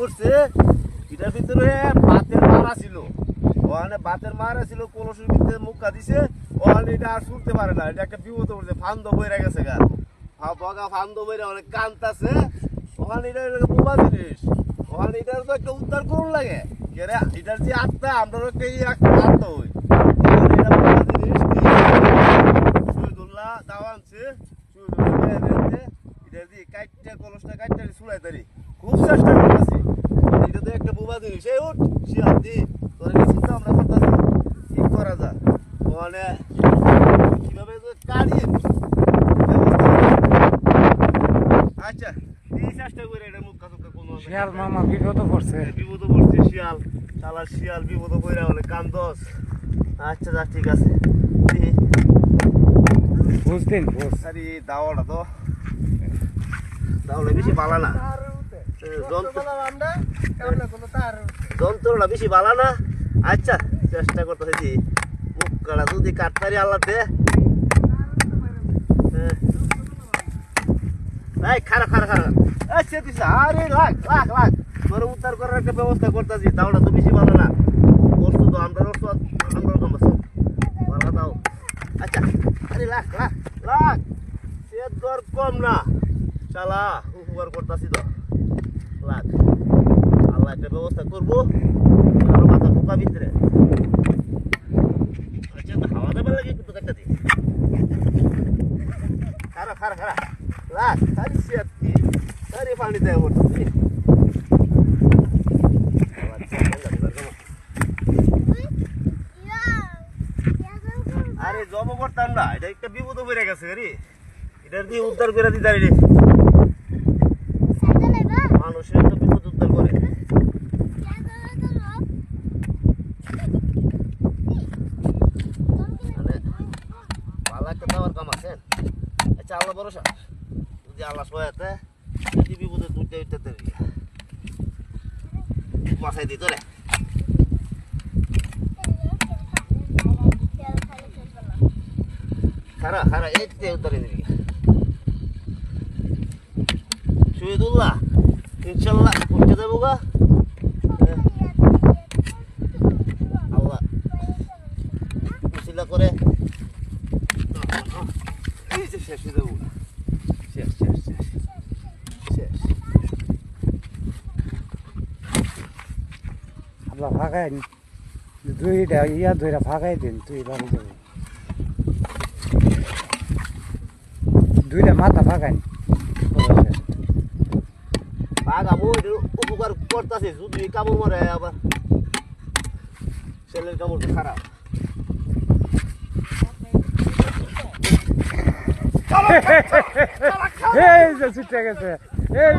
করছে এটার ভিতরে বাতের মারা ছিল, ওখানে বাতের মারা ছিল, কলসের ভিতরে মুখা দিছে, ওখানে এটা আর ছুটতে পারে না, এটা একটা বিপদ করছে, ফান্দ বইরা গেছে গা, বগা ফান্দ বইরা অনেক কান্তাছে। ওখানে এটা বোবা জিনিস, ওখানে এটার তো একটা উদ্ধার করুন লাগে, এটার যে আত্মা আমরা একটা আত্মা হই, এটা বোবা জিনিস। শহীদুল্লাহ দাও আনছে, এটা দিয়ে কাটটা কলসটা কাটটা ছুড়াই তারি, খুব চেষ্টা করতেছি, এটা তো একটা বোবা জিনিস। এই উঠ শিয়াল দি তোর চিন্তা আমরা করতেছি কি করা যায়, ওখানে কিভাবে কাড়িয়ে। আচ্ছা এই চেষ্টা করে এটা মুখ কাছুকা কোনো শিয়াল মামা বিপদে পড়ছে, শিয়াল শালা শিয়াল বিপদ কইরা হলে কান্দস। আচ্ছা যা ঠিক আছে বুঝতেন বুঝ আরে দাওয়াটা তো দাওলে বেশি বালা না, যন্ত্রটা বেশি বালা না। আচ্ছা চেষ্টা করতেছি মুখ কাটা যদি কাটতারি আল্লাহ দে। এই খারা খারা খারা আচ্ছা দিস আরে লাগ লাগ লাগ তোর উদ্ধার করার একটা ব্যবস্থা করতেছি, দাওটা তো বেশি ভালো না, বস্তু তো আমরা আমরা কম ভালো দাও। আচ্ছা আরে লাগ লাগ লাগ সে দর কম না, শালা উপকার করতেছি তো লাগ, আল্লাহ একটা ব্যবস্থা করবো মাথা পোকা ভিতরে। আচ্ছা হাওয়া দেবার লাগে কিন্তু একটা দিই খারা খারা খারা লাগ তারি সিয়াতি তারি পানি দেয় মরছি। আরে জব করতাম না, এটা একটা বিপদ বেড়ে গেছে রে, এটার দিয়ে উদ্ধার করে দিতে রে, মানুষের তো বিপদ উদ্ধার করে। পালাকে দেওয়ার কাম আছে। আচ্ছা আল্লাহ ভরসা, যদি আল্লাহ সহায়তা যদি বিপদে দুইটা উঠতে মাথায় দিত রে। খারা খারা এইতে উদ্ধারে দিবি শহীদুল্লাহ, ইনশাল্লাহ উঠতে দেবো গা। আল্লাহ উসিলা করে শেষ হয়ে দেবো, শেষ শেষ শেষ শেষ। আল্লাহ ফাঁকাই দুইটা ইয়া ধরে ফাঁকাই দিন, তুই বাড়ি যাবি দুইটা মাথা ফাঁকাই পাগাবো উপকার করতেছে, যদি কামড় মারে আবার ছেলের কামড় খারাপ। এই যে ছুটে গেছে এই